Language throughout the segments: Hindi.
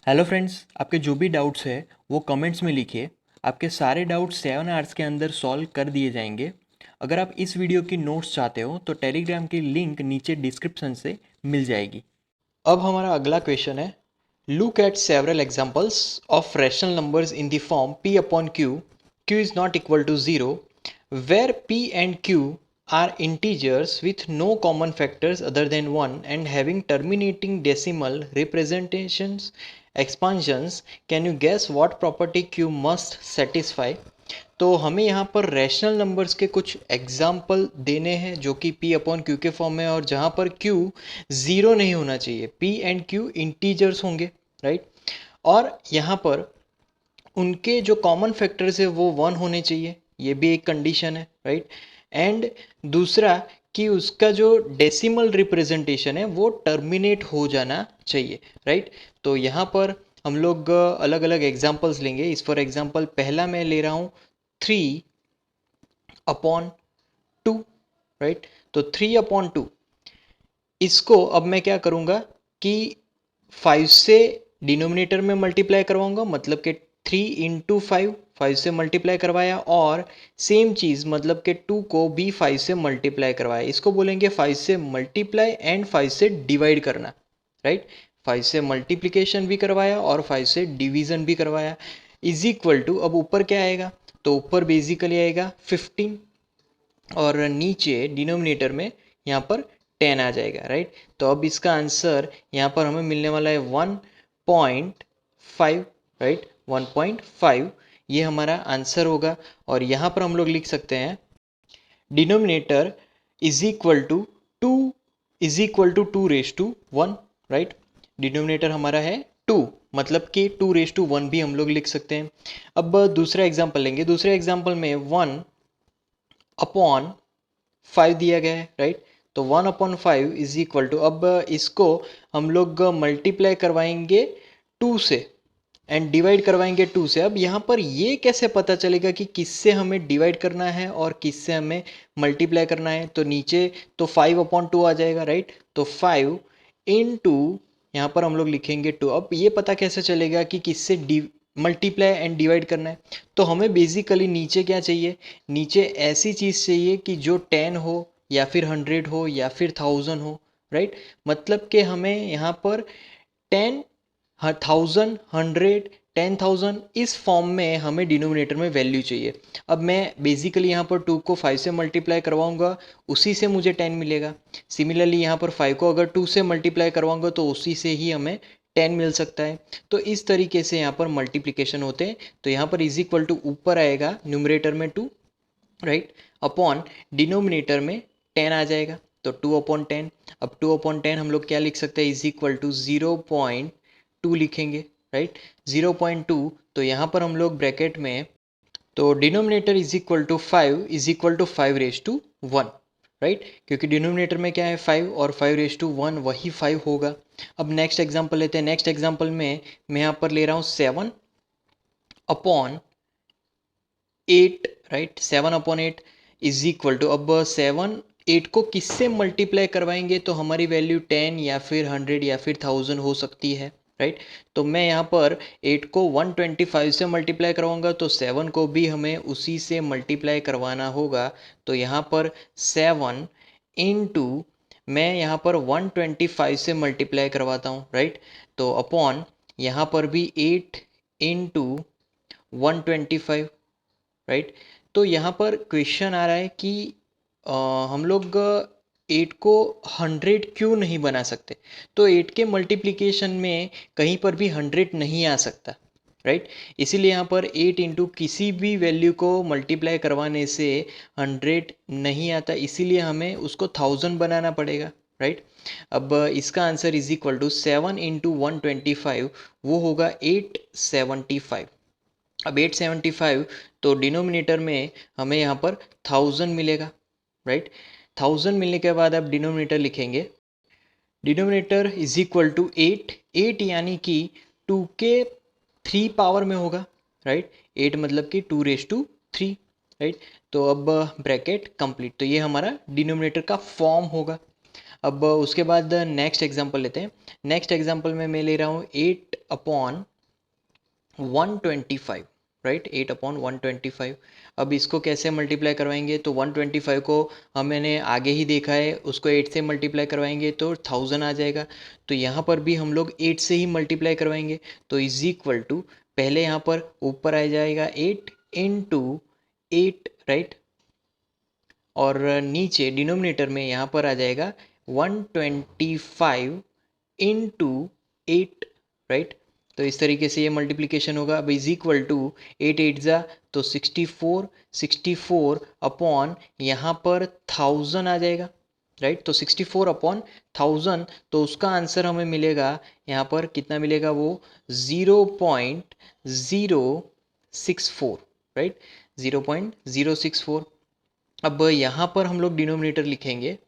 हेलो फ्रेंड्स, आपके जो भी डाउट्स है वो कमेंट्स में लिखिए। आपके सारे डाउट्स 7 आवर्स के अंदर सॉल्व कर दिए जाएंगे। अगर आप इस वीडियो की नोट्स चाहते हो तो टेलीग्राम की लिंक नीचे डिस्क्रिप्शन से मिल जाएगी। अब हमारा अगला क्वेश्चन है, look at several examples of rational numbers in the form p upon q is not equal to 0 where p and q are integers with no common factors other than 1 and having terminating decimal representations expansions. Can you guess what property q must satisfy? तो हमें यहाँ पर रैशनल नंबर्स के कुछ एग्जाम्पल देने हैं जो कि p अपॉन क्यू के फॉर्म में, और जहाँ पर q ज़ीरो नहीं होना चाहिए, p एंड q इंटीजर्स होंगे, राइट। और यहाँ पर उनके जो कॉमन फैक्टर्स है वो 1 होने चाहिए, ये भी एक कंडीशन है, राइट। एंड दूसरा कि उसका जो डेसिमल रिप्रेजेंटेशन है वो टर्मिनेट हो जाना चाहिए, राइट। तो यहाँ पर हम लोग अलग अलग एग्जांपल्स लेंगे। इस फॉर एग्जांपल पहला मैं ले रहा हूँ 3/2, राइट। तो 3/2 इसको अब मैं क्या करूँगा कि 5 से डिनोमिनेटर में मल्टीप्लाई करवाऊंगा, मतलब कि 3 × 5, 5 से मल्टीप्लाई करवाया, और सेम चीज़ मतलब कि 2 को भी 5 से मल्टीप्लाई करवाया। इसको बोलेंगे 5 से मल्टीप्लाई एंड 5 से डिवाइड करना, राइट। 5 से मल्टीप्लिकेशन भी करवाया और 5 से डिवीज़न भी करवाया। इज इक्वल टू, अब ऊपर क्या आएगा, तो ऊपर बेसिकली आएगा 15, और नीचे डिनोमिनेटर में यहाँ पर 10 आ जाएगा, राइट। तो अब इसका आंसर यहाँ पर हमें मिलने वाला है 1.5, राइट। 1.5 ये हमारा आंसर होगा। और यहाँ पर हम लोग लिख सकते हैं denominator is equal to 2 right. Denominator हमारा है 2, मतलब कि 2 भी हम लोग लिख सकते हैं। अब दूसरा एग्जाम्पल लेंगे। दूसरे एग्जाम्पल में 1/5 दिया गया है, राइट। तो 1/5 इज इक्वल टू, अब इसको हम लोग मल्टीप्लाई करवाएंगे 2 से एंड डिवाइड करवाएंगे 2 से। अब यहाँ पर ये कैसे पता चलेगा कि किससे हमें डिवाइड करना है और किससे हमें मल्टीप्लाई करना है? तो नीचे तो 5/2 आ जाएगा, राइट। तो 5 इंटू यहाँ पर हम लोग लिखेंगे 2। अब ये पता कैसे चलेगा कि किससे मल्टीप्लाई एंड डिवाइड करना है? तो हमें बेसिकली नीचे क्या चाहिए, नीचे ऐसी चीज़ चाहिए कि जो 10 हो या फिर 100 हो या फिर 1000 हो, राइट। मतलब कि हमें यहाँ पर 10, 1000, 100, 10,000 इस फॉर्म में हमें डिनोमिनेटर में वैल्यू चाहिए। अब मैं बेसिकली यहाँ पर 2 को 5 से मल्टीप्लाई करवाऊंगा, उसी से मुझे 10 मिलेगा। सिमिलरली यहाँ पर 5 को अगर 2 से मल्टीप्लाई करवाऊंगा तो उसी से ही हमें 10 मिल सकता है। तो इस तरीके से यहाँ पर मल्टीप्लिकेशन होते हैं। तो यहाँ पर इज इक्वल टू ऊपर आएगा न्यूमरेटर में 2, राइट, अपॉन डिनोमिनेटर में 10 आ जाएगा, तो 2/10। अब 2/10 हम लोग क्या लिख सकते हैं, इज इक्वल टू 0.2 लिखेंगे, राइट। 0.2, तो यहाँ पर हम लोग ब्रैकेट में, तो denominator is equal to 5 is equal to 5/1, right, क्योंकि डिनोमिनेटर में क्या है 5 और 5/1 वही 5 होगा। अब नेक्स्ट एग्जांपल लेते हैं। नेक्स्ट एग्जांपल में मैं यहाँ पर ले रहा हूँ 7/8, राइट। 7/8 इज इक्वल टू, अब 7 8 को किससे मल्टीप्लाई करवाएंगे तो हमारी वैल्यू 10 या फिर 100 या फिर 1000 हो सकती है, राइट। तो मैं यहाँ पर 8 को 125 से मल्टीप्लाई करवाऊंगा, तो 7 को भी हमें उसी से मल्टीप्लाई करवाना होगा। तो यहाँ पर 7 इंटू, मैं यहाँ पर 125 से मल्टीप्लाई करवाता हूँ, राइट। तो अपॉन यहाँ पर भी 8 इंटू 125, राइट। तो यहाँ पर क्वेश्चन आ रहा है कि हम लोग 8 को 100 क्यों नहीं बना सकते? तो 8 के मल्टीप्लिकेशन में कहीं पर भी 100 नहीं आ सकता, राइट। इसीलिए यहाँ पर 8 इंटू किसी भी वैल्यू को मल्टीप्लाई करवाने से 100 नहीं आता, इसीलिए हमें उसको 1000 बनाना पड़ेगा, राइट। अब इसका answer is equal to 7 into 125, वो होगा 875। अब 875, तो डिनोमिनेटर में हमें यहाँ पर 1000 मिलेगा, राइट। 1000 मिलने के बाद आप डिनोमिनेटर लिखेंगे, डिनोमिनेटर इज इक्वल टू 8, 8 यानी कि 2 के 3 पावर में होगा, राइट। 8 मतलब कि 2/3, राइट। तो अब ब्रैकेट कंप्लीट, तो ये हमारा डिनोमिनेटर का फॉर्म होगा। अब उसके बाद नेक्स्ट एग्जांपल लेते हैं। नेक्स्ट एग्जांपल में मैं ले रहा हूँ 8/125, राइट, 8/125। अब इसको कैसे मल्टीप्लाई करवाएंगे, तो 125 को हमने आगे ही देखा है, उसको 8 से मल्टीप्लाई करवाएंगे तो 1000 आ जाएगा। तो यहाँ पर भी हम लोग 8 से ही मल्टीप्लाई करवाएंगे, तो इज इक्वल टू, पहले यहाँ पर ऊपर आ जाएगा 8 इंटू 8, राइट, और नीचे डिनोमिनेटर में यहाँ पर आ जाएगा 125 इंटू 8, राइट। तो इस तरीके से ये मल्टीप्लिकेशन होगा। अब इज इक्वल टू 8 8 जा तो 64, 64 अपॉन यहाँ पर 1000 आ जाएगा, राइट। तो 64 अपॉन 1000, तो उसका आंसर हमें मिलेगा यहाँ पर कितना मिलेगा, वो 0.064, राइट, 0.064। अब यहाँ पर हम लोग डिनोमिनेटर लिखेंगे,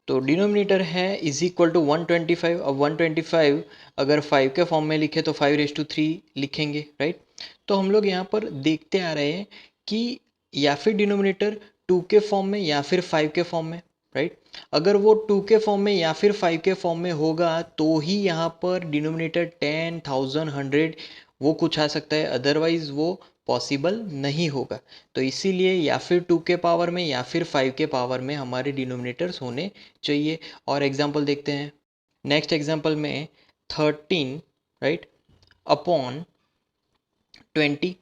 तो डिनोमिनेटर है इज इक्वल टू 125। अब 125 अगर 5 के फॉर्म में लिखे तो 5/3 लिखेंगे, राइट। तो हम लोग यहाँ पर देखते आ रहे हैं कि या फिर डिनोमिनेटर 2 के फॉर्म में या फिर 5 के फॉर्म में, राइट। अगर वो 2 के फॉर्म में या फिर 5 के फॉर्म में होगा तो ही यहाँ पर डिनोमिनेटर 10, 1000, 100 वो कुछ आ सकता है, अदरवाइज वो पॉसिबल नहीं होगा। तो इसीलिए या फिर 2 के पावर में या फिर 5 के पावर में हमारे डिनोमिनेटर्स होने चाहिए। और एग्जांपल देखते हैं। नेक्स्ट एग्जांपल में 13, राइट, अपॉन 20।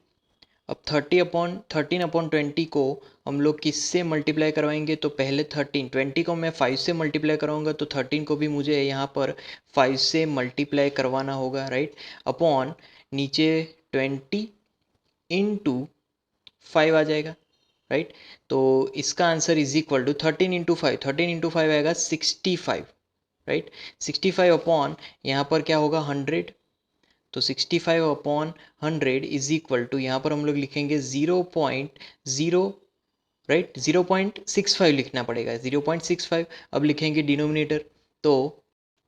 अब 13/20 को हम लोग किससे मल्टीप्लाई करवाएंगे, तो पहले 20 को मैं 5 से मल्टीप्लाई कराऊंगा, तो 13 को भी मुझे यहाँ पर 5 से मल्टीप्लाई करवाना होगा, राइट। अपॉन नीचे 20 इंटू 5 आ जाएगा, राइट। तो इसका answer is equal to 13 into 5 आएगा 65, राइट। 65 अपॉन यहाँ पर क्या होगा 100, तो 65 अपॉन 100 इज इक्वल टू, यहाँ पर हम लोग लिखेंगे 0.0, राइट, 0.65 लिखना पड़ेगा, 0.65। अब लिखेंगे डिनोमिनेटर, तो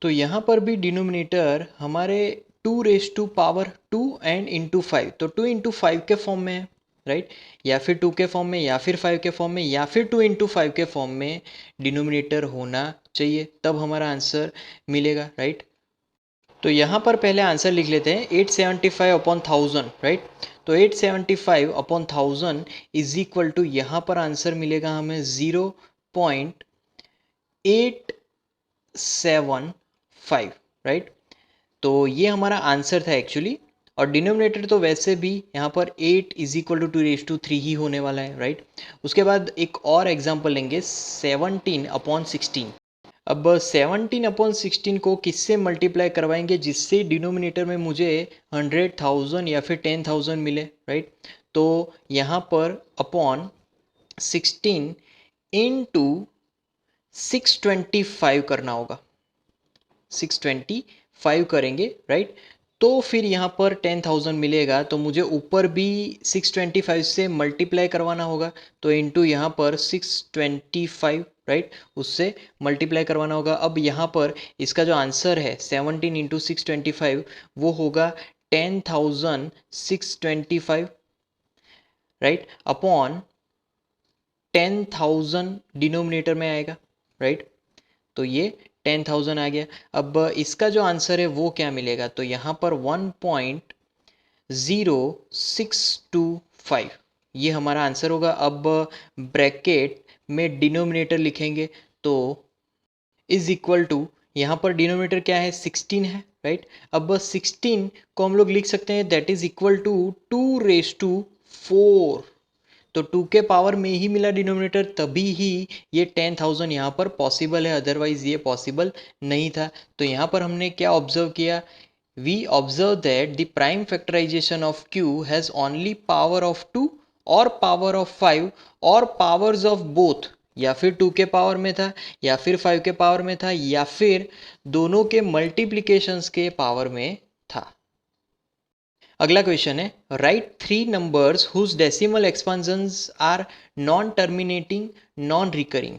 यहाँ पर भी डिनोमिनेटर हमारे 2 एंड इंटू 5, तो 2 इंटू 5 के फॉर्म में है, राइट। या फिर 2 के फॉर्म में या फिर 5 के फॉर्म में या फिर 2 इंटू 5 के फॉर्म में डिनोमिनेटर होना चाहिए, तब हमारा आंसर मिलेगा, राइट। तो यहाँ पर पहले आंसर लिख लेते हैं 875/1000, राइट। तो 875/1000 इज इक्वल टू, यहाँ पर आंसर मिलेगा हमें 0.875, राइट। तो ये हमारा आंसर था एक्चुअली। और डिनोमिनेटर तो वैसे भी यहाँ पर 8 इज इक्वल टू 2/3 ही होने वाला है, राइट। उसके बाद एक और एग्जाम्पल लेंगे 17/16। अब 17/16 को किससे मल्टीप्लाई करवाएंगे जिससे डिनोमिनेटर में मुझे 100,000 या फिर 10,000 मिले, राइट। तो यहाँ पर अपॉन 16 इंटू 625 करना होगा, 625 करेंगे, राइट। तो फिर यहाँ पर 10,000 मिलेगा, तो मुझे ऊपर भी 625 से मल्टीप्लाई करवाना होगा, तो इंटू यहाँ पर 625, राइट, उससे मल्टीप्लाई करवाना होगा। अब यहाँ पर इसका जो आंसर है 17 इंटू 625 वो होगा 10,625, राइट, अपॉन 10,000 डिनोमिनेटर में आएगा, राइट। तो ये 10,000 आ गया। अब इसका जो आंसर है वो क्या मिलेगा, तो यहाँ पर 1.0625 ये हमारा आंसर होगा। अब ब्रैकेट में डिनोमिनेटर लिखेंगे, तो इज इक्वल टू, यहाँ पर डिनोमिनेटर क्या है 16 है, राइट। अब 16 को हम लोग लिख सकते हैं दैट इज इक्वल टू 2/4, तो 2 के पावर में ही मिला डिनोमिनेटर, तभी ही ये 10,000 यहाँ पर पॉसिबल है, अदरवाइज ये पॉसिबल नहीं था। तो यहाँ पर हमने क्या ऑब्जर्व किया, we observe that the prime factorisation of Q has only power of 2 और पावर ऑफ 5 और पावर्स ऑफ बोथ, या फिर 2 के पावर में था या फिर 5 के पावर में था या फिर दोनों के मल्टीप्लिकेशंस के पावर में था। अगला क्वेश्चन है, write 3 numbers whose decimal expansions are non terminating non recurring.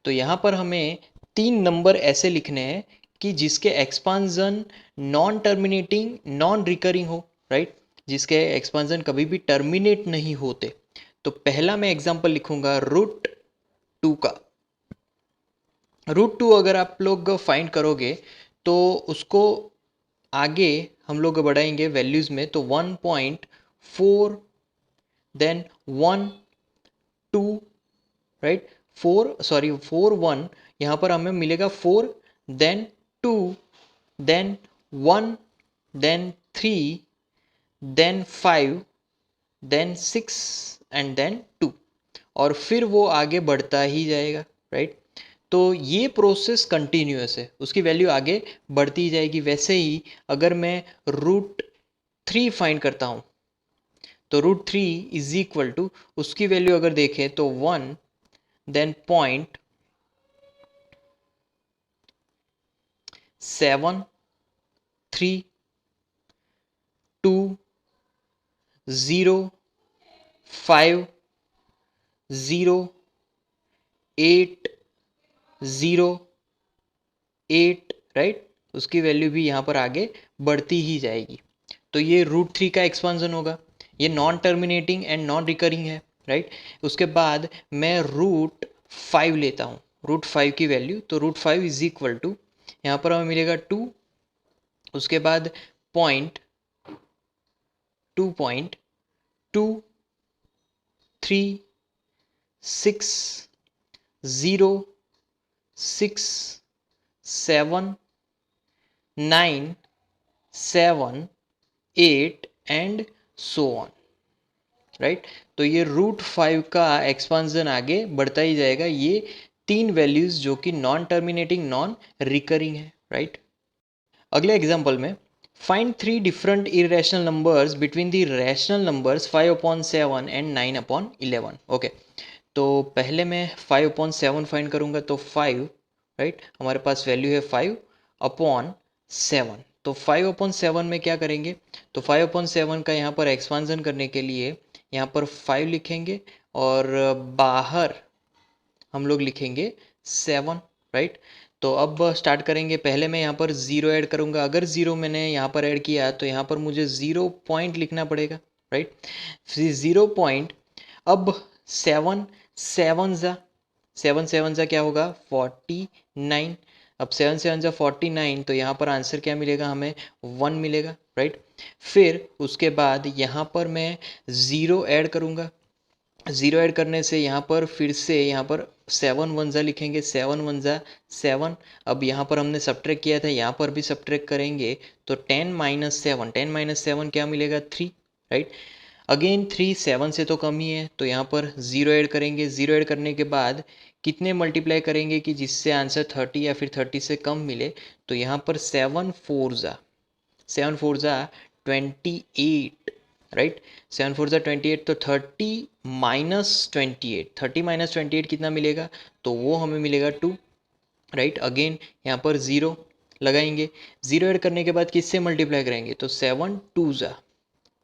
तो यहाँ पर हमें 3 नंबर ऐसे लिखने हैं कि जिसके expansion non terminating non recurring हो, राइट, जिसके एक्सपांशन कभी भी टर्मिनेट नहीं होते। तो पहला मैं एग्जांपल लिखूंगा √2 का, √2 अगर आप लोग फाइंड करोगे तो उसको आगे हम लोग बढ़ाएंगे वैल्यूज़ में, तो 1.4, देन 1 2, राइट, 4 1, यहाँ पर हमें मिलेगा 4, then 2, then 1, then 3, then 5, then 6 and then 2, और फिर वो आगे बढ़ता ही जाएगा, राइट। तो ये प्रोसेस कंटिन्यूअस है, उसकी वैल्यू आगे बढ़ती ही जाएगी। वैसे ही अगर मैं √3 फाइंड करता हूँ तो √3 इज इक्वल टू, उसकी वैल्यू अगर देखें तो 1, देन 0.732, 0, 5, 0, 8, 0, 8, राइट। उसकी वैल्यू भी यहाँ पर आगे बढ़ती ही जाएगी। तो ये √3 का एक्सपांसन होगा। ये non terminating and non recurring है, राइट। उसके बाद मैं √5 लेता हूँ, √5 की वैल्यू, तो √5 इज इक्वल टू, यहाँ पर हमें मिलेगा 2, उसके बाद 2.236, 0, 6, 7, 9, 7, 8 एंड सो ऑन, राइट। तो ये √5 का एक्सपांसन आगे बढ़ता ही जाएगा। ये 3 वैल्यूज जो कि नॉन टर्मिनेटिंग नॉन रिकरिंग है, राइट। अगले एग्जाम्पल में, find 3 different irrational numbers between the rational numbers 5/7 and 9/11। Okay, तो पहले मैं 5/7 फाइंड करूंगा, तो 5, राइट, हमारे पास वैल्यू है 5/7। तो 5/7 में क्या करेंगे, तो 5/7 का यहाँ पर एक्सपांसन करने के लिए यहाँ पर 5 लिखेंगे और बाहर हम लोग लिखेंगे 7, राइट। तो अब स्टार्ट करेंगे। पहले मैं यहाँ पर 0 ऐड करूँगा। अगर 0 मैंने यहाँ पर ऐड किया तो यहाँ पर मुझे 0 पॉइंट लिखना पड़ेगा, राइट। 0 पॉइंट, अब 7 7 ज़ा, 7 7 ज़ा क्या होगा, 49। अब 7 7 ज़ा 49, तो यहाँ पर आंसर क्या मिलेगा हमें, 1 मिलेगा, राइट। फिर उसके बाद यहाँ पर मैं 0 ऐड करूँगा। 0 ऐड करने से यहाँ पर फिर से यहाँ पर 7 1 ज़ा लिखेंगे, 7 1 ज़ा 7। अब यहाँ पर हमने सब्ट्रैक्ट किया था, यहाँ पर भी सब्ट्रैक्ट करेंगे, तो 10 - 7 क्या मिलेगा, 3, राइट। अगेन 3 7 से तो कम ही है, तो यहाँ पर 0 ऐड करेंगे। 0 ऐड करने के बाद कितने मल्टीप्लाई करेंगे कि जिससे आंसर 30 या फिर 30 से कम मिले, तो यहाँ पर 7 4 ज़ा 28, राइट। 7 4 ज़ा 28, तो 30 - 28 कितना मिलेगा, तो वो हमें मिलेगा 2, राइट। अगेन यहाँ पर 0 लगाएंगे। 0 ऐड करने के बाद किससे मल्टीप्लाई करेंगे, तो 7 2 ज़ा,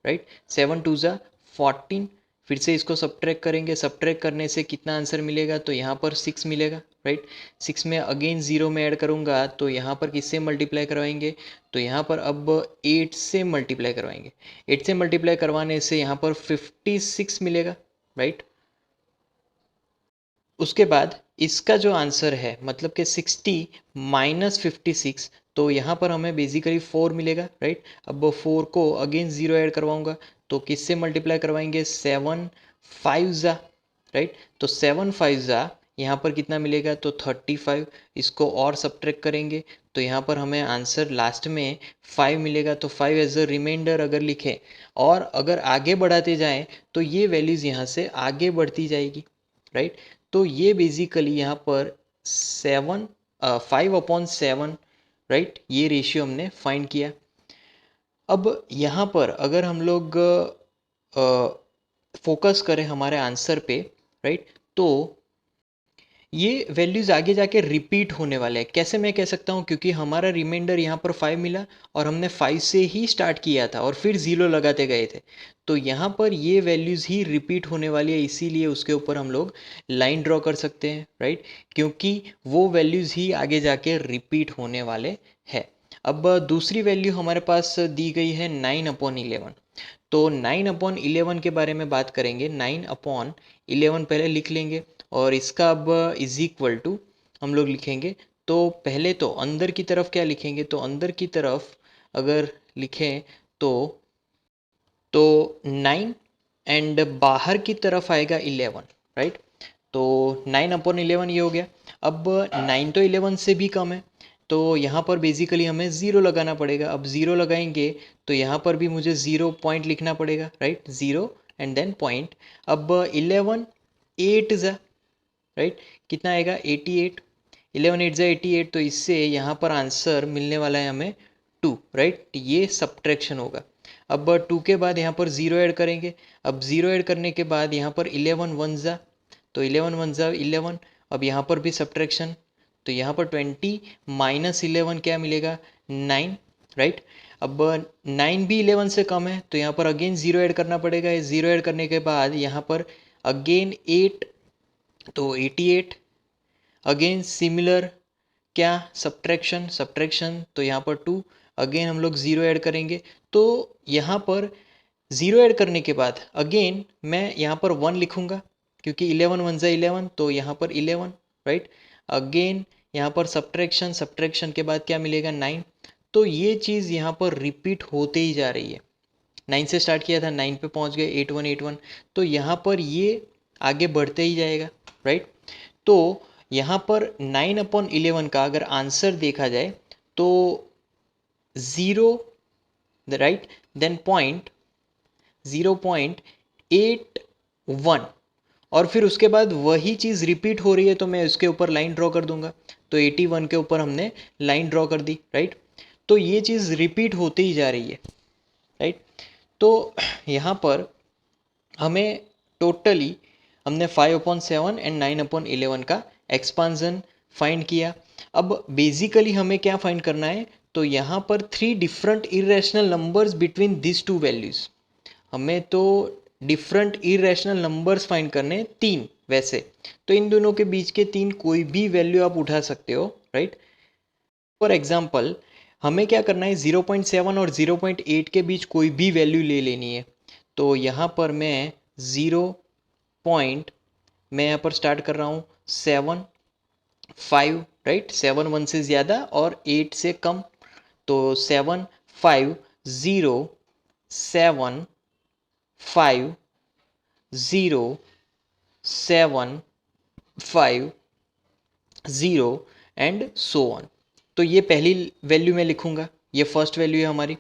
राइट, 7 2 ज़ा 14। फिर से इसको सब्ट्रैक्ट करेंगे। सब्ट्रैक्ट करने से कितना आंसर मिलेगा, तो यहाँ पर 6 मिलेगा, राइट। 6 में अगेन 0 में ऐड करूँगा, तो यहाँ पर किससे मल्टीप्लाई करवाएंगे, तो यहाँ पर अब 8 से मल्टीप्लाई करवाएंगे। 8 से मल्टीप्लाई करवाने से यहाँ पर 56 मिलेगा, राइट। उसके बाद इसका जो आंसर है, मतलब कि 60 - 56, तो यहाँ पर हमें बेसिकली 4 मिलेगा, राइट। अब 4 को अगेन 0 ऐड करवाऊंगा, तो किससे मल्टीप्लाई करवाएंगे, 7 5 ज़ा, राइट। तो 7 5 ज़ा यहाँ पर कितना मिलेगा, तो 35। इसको और सब्ट्रैक्ट करेंगे, तो यहाँ पर हमें आंसर लास्ट में 5 मिलेगा। तो 5 एज अ रिमाइंडर अगर लिखें और अगर आगे बढ़ाते जाएं, तो ये वैल्यूज़ यहाँ से आगे बढ़ती जाएगी, राइट। तो ये बेसिकली यहाँ पर 5/7, राइट, ये रेशियो हमने फाइंड किया। अब यहाँ पर अगर हम लोग फोकस करें हमारे आंसर पे, राइट, तो ये वैल्यूज़ आगे जाके रिपीट होने वाले हैं। कैसे मैं कह सकता हूँ, क्योंकि हमारा रिमाइंडर यहाँ पर 5 मिला और हमने 5 से ही स्टार्ट किया था और फिर 0 लगाते गए थे, तो यहाँ पर ये वैल्यूज़ ही रिपीट होने वाली है। इसीलिए उसके ऊपर हम लोग लाइन ड्रॉ कर सकते हैं, राइट, क्योंकि वो वैल्यूज़ ही आगे जाके रिपीट होने वाले हैं। अब दूसरी वैल्यू हमारे पास दी गई है 9/11। तो 9/11 के बारे में बात करेंगे। 9/11 पहले लिख लेंगे और इसका अब इज इक्वल टू हम लोग लिखेंगे। तो पहले तो अंदर की तरफ क्या लिखेंगे, तो अंदर की तरफ अगर लिखें तो 9 एंड बाहर की तरफ आएगा 11, राइट। तो 9/11 ये हो गया। अब 9 तो 11 से भी कम है, तो यहाँ पर बेसिकली हमें ज़ीरो लगाना पड़ेगा। अब ज़ीरो लगाएंगे तो यहाँ पर भी मुझे ज़ीरो पॉइंट लिखना पड़ेगा, right, zero and then point. अब 11 8 ज़ा, राइट, कितना आएगा 88, 11 8 ज़ा 88, तो इससे यहाँ पर आंसर मिलने वाला है हमें 2, राइट। ये सब्ट्रैक्शन होगा। अब 2 के बाद यहाँ पर ज़ीरो ऐड करेंगे। अब ज़ीरो ऐड करने के बाद यहाँ पर 11 1 ज़ा, तो 11 1 ज़ा 11। अब यहाँ पर भी सब्ट्रैक्शन, तो यहाँ पर 20 माइनस 11 क्या मिलेगा 9, राइट। अब 9 भी 11 से कम है, तो यहाँ पर अगेन ज़ीरो ऐड करना पड़ेगा। ज़ीरो ऐड करने के बाद यहाँ पर अगेन 8, तो 88। अगेन सिमिलर क्या सब्ट्रैक्शन, तो यहाँ पर 2, अगेन हम लोग ज़ीरो ऐड करेंगे। तो यहाँ पर ज़ीरो ऐड करने के बाद अगेन मैं यहाँ पर 1 लिखूँगा, क्योंकि 11 1 ज़ा 11, तो यहाँ पर 11, राइट। अगेन यहाँ पर सब्ट्रैक्शन के बाद क्या मिलेगा 9। तो ये चीज़ यहाँ पर रिपीट होते ही जा रही है। 9 से स्टार्ट किया था, 9 पे पहुँच गए 8 1 8 1, तो यहाँ पर ये आगे बढ़ते ही जाएगा, राइट। तो यहाँ पर 9/11 का अगर आंसर देखा जाए तो 0, राइट, देन पॉइंट 0.81, और फिर उसके बाद वही चीज़ रिपीट हो रही है, तो मैं उसके ऊपर लाइन ड्रॉ कर दूंगा। तो 81 के ऊपर हमने लाइन ड्रॉ कर दी, राइट। तो ये चीज़ रिपीट होती ही जा रही है, राइट। तो यहाँ पर हमें टोटली हमने 5/7 एंड 9/11 का एक्सपांसन फाइंड किया। अब बेसिकली हमें क्या फाइंड करना है, तो यहाँ पर 3 different irrational numbers between this two values. हमें तो डिफरेंट इरेशनल नंबर्स फाइंड करने हैं 3 वैसे, तो इन दोनों के बीच के 3 कोई भी वैल्यू आप उठा सकते हो, राइट। फॉर एग्जाम्पल हमें क्या करना है, 0.7 और 0.8 के बीच कोई भी वैल्यू ले लेनी है। तो यहाँ पर मैं 0 पॉइंट, मैं यहाँ पर स्टार्ट कर रहा हूँ 7 5, राइट, 7 1 से ज़्यादा और 8 से कम, तो 7 5 0 7 5 0 7 5 0 एंड सो ऑन। तो ये पहली वैल्यू मैं लिखूंगा, ये फर्स्ट वैल्यू है हमारी।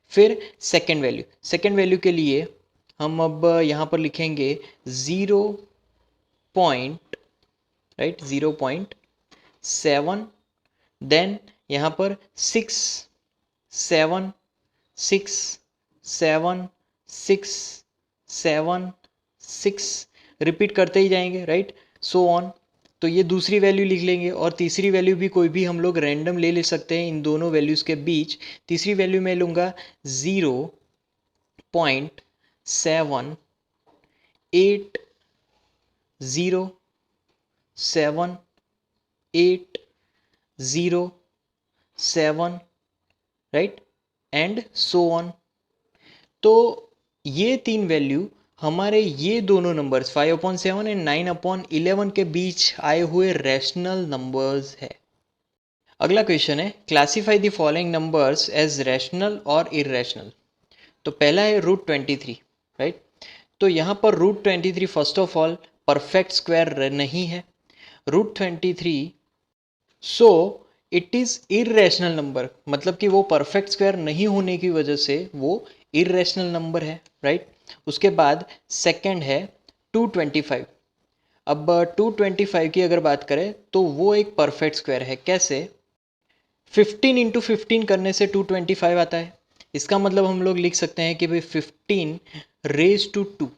फिर सेकेंड वैल्यू के लिए हम अब यहाँ पर लिखेंगे 0 पॉइंट, राइट, 0.7, देन यहाँ पर 6 7 6 7 6 7 6, रिपीट करते ही जाएंगे, राइट, सो ऑन। तो ये दूसरी वैल्यू लिख लेंगे, और तीसरी वैल्यू भी कोई भी हम लोग रैंडम ले सकते हैं इन दोनों वैल्यूज़ के बीच। तीसरी वैल्यू मैं लूँगा 0.7807 राइट, एंड सो ऑन। तो ये 3 वैल्यू हमारे ये दोनों नंबर्स 5/7 एंड 9/11 के बीच आए हुए रैशनल नंबर्स है। अगला क्वेश्चन है, classify the following numbers as rational और इरेशनल। तो पहला है √23, राइट। तो यहाँ पर √23 first of all perfect square नहीं है। √23 so it is irrational number, मतलब कि वो परफेक्ट स्क्वायर नहीं होने की वजह से वो इरेशनल नंबर है, राइट। उसके बाद सेकंड है 225। अब 225 की अगर बात करें तो वो एक परफेक्ट स्क्वायर है। कैसे? 15 × 15 करने से 225 आता है। इसका मतलब हम लोग लिख सकते हैं कि भाई 15 रेज टू 2,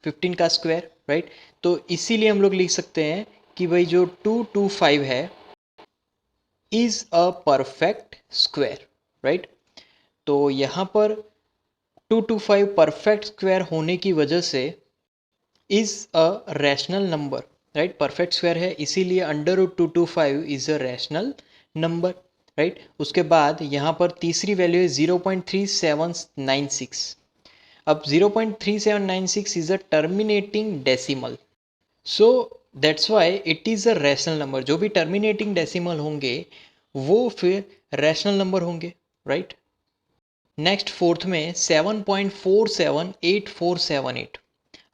15 का स्क्वायर, राइट। तो इसीलिए हम लोग लिख सकते हैं कि भाई जो 225 है is a perfect square, right. तो यहाँ पर 225 परफेक्ट स्क्वायर होने की वजह से is a rational number, right, perfect square है, इसीलिए √225 is a rational number, right. उसके बाद यहाँ पर तीसरी वैल्यू है 0.3796। अब 0.3796 is a terminating decimal. So that's why it is a rational number. जो भी टर्मिनेटिंग डेसिमल होंगे वो फिर रैशनल नंबर होंगे, राइट। नेक्स्ट फोर्थ में 7.478478।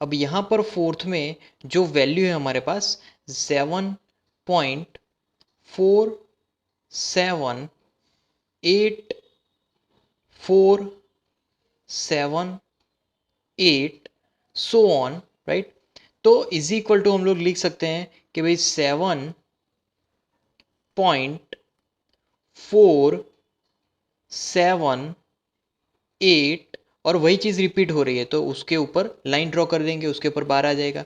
अब यहाँ पर फोर्थ में जो वैल्यू है हमारे पास 7.478478 सो ऑन, राइट। तो इज इक्वल टू हम लोग लिख सकते हैं कि भाई 7.47 और वही चीज़ रिपीट हो रही है तो उसके ऊपर लाइन ड्रॉ कर देंगे, उसके ऊपर बार आ जाएगा।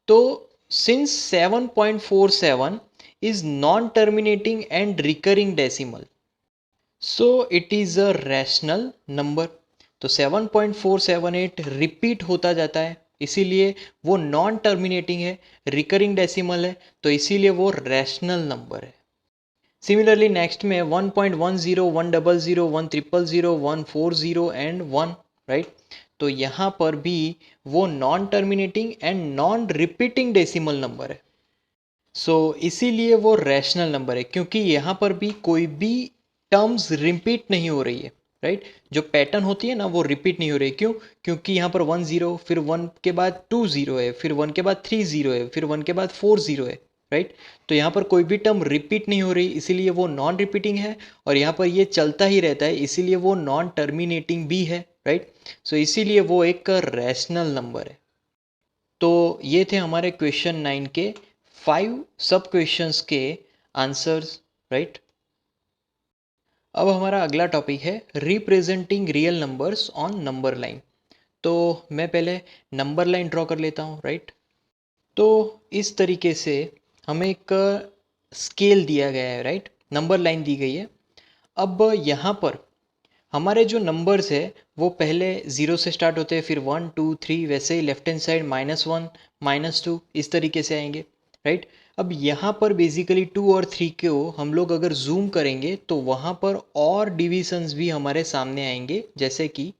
तो since 7.47 is non terminating and recurring decimal, so it is a rational number. तो 7.478 रिपीट होता जाता है, इसीलिए वो नॉन टर्मिनेटिंग है, रिकरिंग डेसिमल है, तो इसीलिए वो रैशनल नंबर है। सिमिलरली नेक्स्ट में 1.10 100 100 140 एंड 1, राइट। तो यहाँ पर भी वो non terminating and non repeating decimal number है। सो इसीलिए वो रैशनल नंबर है, क्योंकि यहाँ पर भी कोई भी टर्म्स रिपीट नहीं हो रही है, राइट। जो पैटर्न होती है ना वो रिपीट नहीं हो रही है। क्यों? क्योंकि यहाँ पर 10, फिर 1 के बाद 2 0 है, फिर 1 के बाद 3 0 है, फिर 1 के बाद 4 0 है, राइट। तो यहाँ पर कोई भी टर्म रिपीट नहीं हो रही, इसीलिए वो नॉन रिपीटिंग है। और यहाँ पर ये चलता ही रहता है, इसीलिए वो नॉन टर्मिनेटिंग भी है, राइट। सो इसीलिए वो एक रैशनल नंबर है। तो ये थे हमारे क्वेश्चन 9 के 5 सब क्वेश्चंस के आंसर्स, राइट। अब हमारा अगला टॉपिक है representing real numbers on number line. तो मैं पहले नंबर लाइन ड्रॉ कर लेता हूँ, राइट। तो इस तरीके से हमें एक स्केल दिया गया है, राइट, नंबर लाइन दी गई है। अब यहाँ पर हमारे जो नंबर्स है वो पहले 0 से स्टार्ट होते हैं, फिर 1 2 3, वैसे ही लेफ्ट हैंड साइड -1 -2 इस तरीके से आएंगे, राइट। अब यहाँ पर बेसिकली 2 और 3 को हम लोग अगर जूम करेंगे तो वहाँ पर और डिविजन्स भी हमारे सामने आएंगे, जैसे कि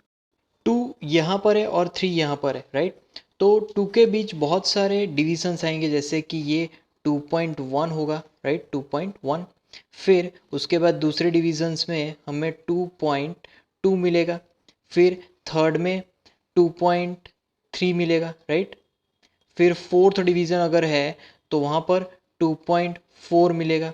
2 यहाँ पर है और 3 यहाँ पर है, राइट। तो 2 के बीच बहुत सारे डिविजन्स आएंगे, जैसे कि ये 2.1 होगा, राइट, 2.1। फिर उसके बाद दूसरे डिविजन्स में हमें 2.2 मिलेगा, फिर थर्ड में 2.3 मिलेगा, राइट। फिर फोर्थ डिवीज़न अगर है तो वहाँ पर 2.4 मिलेगा।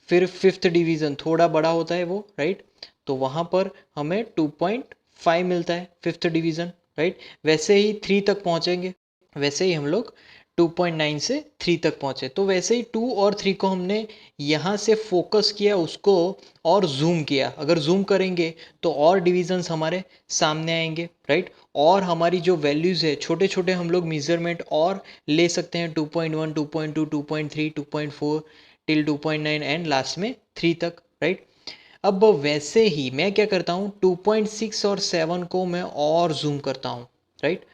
फिर फिफ्थ डिवीज़न थोड़ा बड़ा होता है वो, राइट, तो वहाँ पर हमें 2.5 मिलता है फिफ्थ डिवीज़न, राइट। वैसे ही 3 तक पहुँचेंगे, वैसे ही हम लोग 2.9 से 3 तक पहुँचे। तो वैसे ही 2 और 3 को हमने यहाँ से फोकस किया, उसको और जूम किया। अगर जूम करेंगे तो और डिविजन्स हमारे सामने आएंगे, राइट। और हमारी जो वैल्यूज़ है, छोटे छोटे हम लोग मेजरमेंट और ले सकते हैं, 2.1 2.2 2.3 2.4 टिल 2.9 एंड लास्ट में 3 तक, राइट। अब वैसे ही मैं क्या करता हूँ, 2.6 और 7 को मैं और जूम करता हूँ, राइट।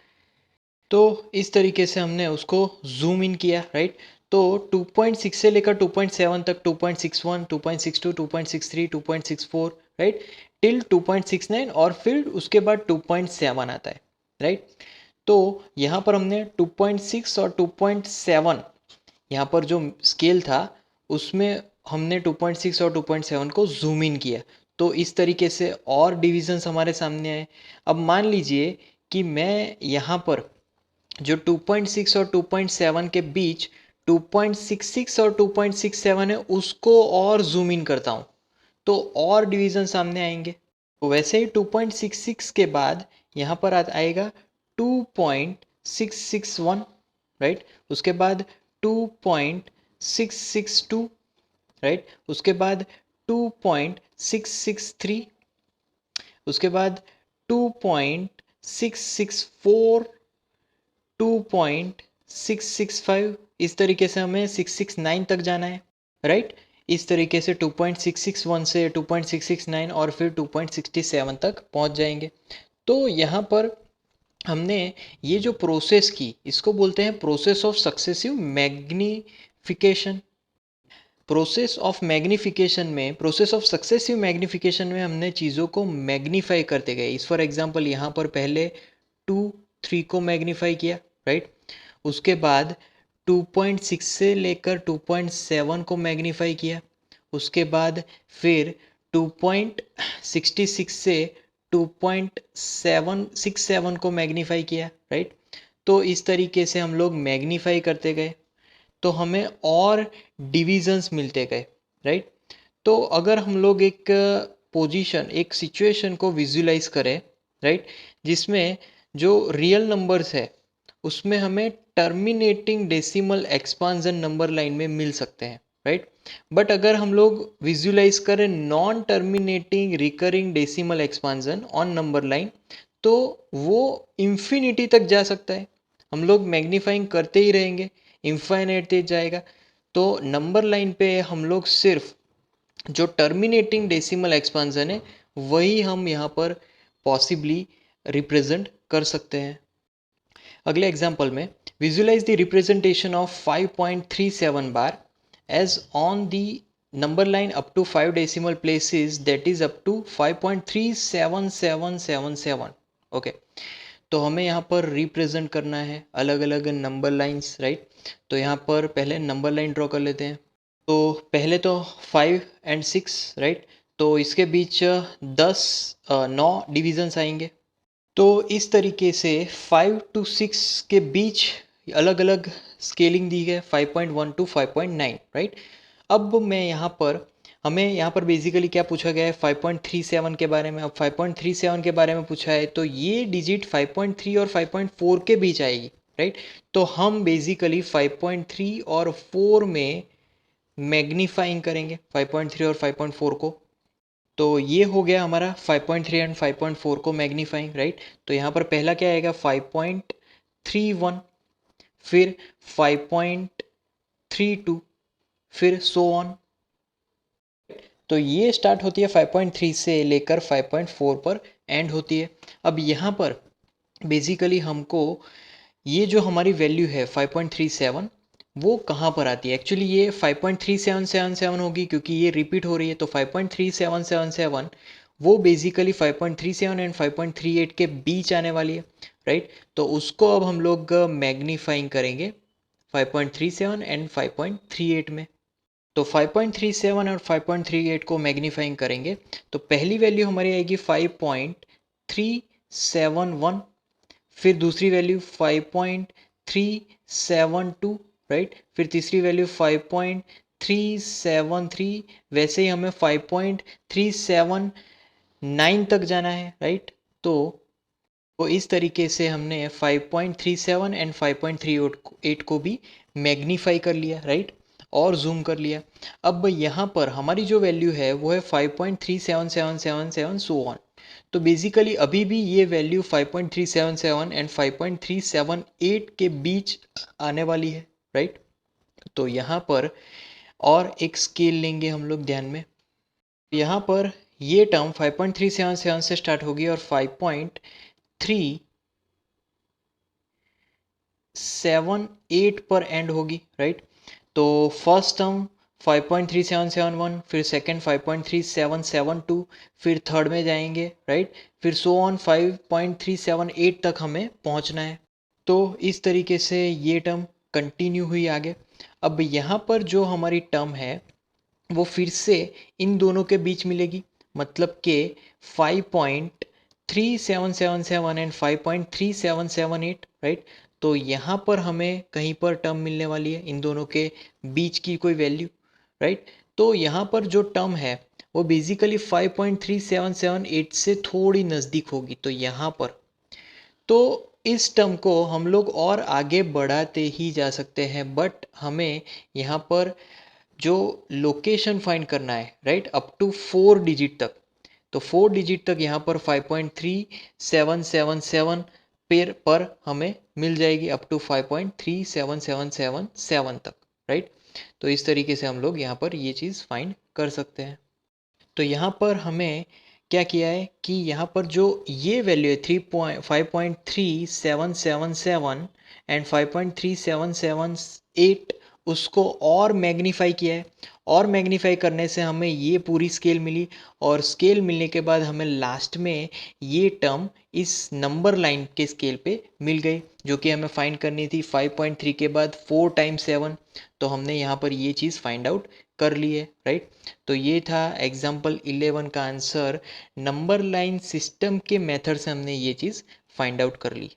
तो इस तरीके से हमने उसको जूम इन किया, राइट। तो 2.6 से लेकर 2.7 तक, 2.61 2.62 2.63 2.64, राइट, टिल 2.69 और फिर उसके बाद 2.7 आता है, राइट। तो यहाँ पर हमने 2.6 और 2.7, यहाँ पर जो स्केल था उसमें हमने 2.6 और 2.7 को जूम इन किया। तो इस तरीके से और डिविजन्स हमारे सामने आए। अब मान लीजिए कि मैं यहाँ पर जो 2.6 और 2.7 के बीच 2.66 और 2.67 है उसको और जूम इन करता हूँ, तो और डिवीजन सामने आएंगे। तो वैसे ही 2.66 के बाद यहाँ पर आएगा 2.661, राइट। उसके बाद 2.662, राइट। उसके बाद 2.663, उसके बाद 2.664, 2.665, इस तरीके से हमें 669 तक जाना है, राइट। इस तरीके से 2.661 से 2.669 और फिर 2.67 तक पहुंच जाएंगे। तो यहाँ पर हमने ये जो प्रोसेस की, इसको बोलते हैं process of successive magnification. Process of magnification में, प्रोसेस ऑफ सक्सेसिव मैग्निफिकेशन में हमने चीज़ों को मैग्नीफाई करते गए। इस फॉर एग्जांपल यहाँ पर पहले 2 3 को मैग्नीफाई किया, राइट। उसके बाद 2.6 से लेकर 2.7 को मैग्नीफाई किया, उसके बाद फिर 2.66 से 2.767 को मैग्नीफाई किया, राइट। तो इस तरीके से हम लोग मैग्नीफाई करते गए तो हमें और डिविजन्स मिलते गए, राइट। तो अगर हम लोग एक पोजीशन, एक सिचुएशन को विजुलाइज करें, राइट, जिसमें जो रियल नंबर्स है उसमें हमें टर्मिनेटिंग डेसिमल एक्सपांजन नंबर लाइन में मिल सकते हैं, राइट। बट अगर हम लोग विजुलाइज करें non terminating recurring decimal expansion on number line, तो वो इंफिनिटी तक जा सकता है। हम लोग मैग्नीफाइंग करते ही रहेंगे, इंफाइनाइट तक जाएगा। तो नंबर लाइन पे हम लोग सिर्फ जो टर्मिनेटिंग डेसिमल एक्सपांजन है वही हम यहाँ पर पॉसिबली रिप्रेजेंट कर सकते हैं। अगले एग्जाम्पल में, visualise the representation of 5.37 bar as on the number line up to 5 decimal places, that is up to 5.37777। Okay, तो हमें यहाँ पर रिप्रेजेंट करना है अलग अलग नंबर लाइंस, राइट। तो यहाँ पर पहले नंबर लाइन ड्रॉ कर लेते हैं। तो पहले तो 5 एंड 6, राइट, तो इसके बीच 9 डिविजन्स आएंगे। तो इस तरीके से 5 to 6 के बीच अलग अलग स्केलिंग दी है, 5.1 to 5.9, राइट। अब मैं यहाँ पर, हमें यहाँ पर बेसिकली क्या पूछा गया है, 5.37 के बारे में। अब 5.37 के बारे में पूछा है तो ये डिजिट 5.3 और 5.4 के बीच आएगी, राइट। तो हम बेसिकली 5.3 और 4 में मैग्नीफाइंग करेंगे 5.3 और 5.4 को। तो ये हो गया हमारा 5.3 एंड 5.4 को मैग्नीफाइंग, राइट। तो यहाँ पर पहला क्या आएगा, 5.31, फिर 5.32, फिर सो ऑन। तो ये स्टार्ट होती है 5.3 से लेकर 5.4 पर एंड होती है। अब यहाँ पर बेसिकली हमको ये जो हमारी वैल्यू है 5.37 वो कहाँ पर आती है। एक्चुअली ये 5.3777 होगी क्योंकि ये रिपीट हो रही है। तो 5.3777 वो बेसिकली 5.37 एंड 5.38 के बीच आने वाली है, राइट। तो उसको अब हम लोग मैग्नीफाइंग करेंगे 5.37 एंड 5.38 में। तो 5.37 और 5.38 को मैग्नीफाइंग करेंगे तो पहली वैल्यू हमारी आएगी 5.371, फिर दूसरी वैल्यू 5.372, राइट, फिर तीसरी वैल्यू 5.373, वैसे ही हमें 5.379 तक जाना है, राइट। तो इस तरीके से हमने 5.37 एंड 5.38 को भी मैग्नीफाई कर लिया, राइट, और जूम कर लिया। अब यहाँ पर हमारी जो वैल्यू है वो है 5.37777 सो ऑन। तो बेसिकली अभी भी ये वैल्यू 5.377 एंड 5.378 के बीच आने वाली है, राइट। तो यहाँ पर और एक स्केल लेंगे हम लोग ध्यान में। यहाँ पर ये टर्म 5.377 से स्टार्ट होगी और 5.378 पर एंड होगी, राइट। तो फर्स्ट टर्म 5.3771, फिर सेकंड 5.3772, फिर थर्ड में जाएंगे, राइट, फिर सो ऑन 5.378 तक हमें पहुंचना है। तो इस तरीके से ये टर्म कंटिन्यू हुई आगे। अब यहाँ पर जो हमारी टर्म है वो फिर से इन दोनों के बीच मिलेगी, मतलब कि 5.3777 एंड 5.3778, राइट। तो यहाँ पर हमें कहीं पर टर्म मिलने वाली है इन दोनों के बीच की कोई वैल्यू, राइट। तो यहाँ पर जो टर्म है वो बेसिकली 5.3778 से थोड़ी नज़दीक होगी। तो यहाँ पर तो इस टर्म को हम लोग और आगे बढ़ाते ही जा सकते हैं, बट हमें यहाँ पर जो लोकेशन फाइंड करना है, राइट, अप टू 4 डिजिट तक। तो 4 डिजिट तक यहाँ पर 5.3777 पर हमें मिल जाएगी अप टू 5.37777 तक, राइट। तो इस तरीके से हम लोग यहाँ पर ये चीज़ फाइंड कर सकते हैं। तो यहाँ पर हमें क्या किया है कि यहाँ पर जो ये वैल्यू है 5.3777 एंड 5.377 8 उसको और मैग्नीफाई किया है, और मैग्नीफाई करने से हमें ये पूरी स्केल मिली, और स्केल मिलने के बाद हमें लास्ट में ये टर्म इस नंबर लाइन के स्केल पे मिल गई, जो कि हमें फाइंड करनी थी 5.3 के बाद 4 टाइम्स 7। तो हमने यहाँ पर ये चीज़ फाइंड आउट कर ली है, राइट। तो ये था एग्जाम्पल 11 का आंसर। नंबर लाइन सिस्टम के मेथड से हमने ये चीज़ फाइंड आउट कर ली।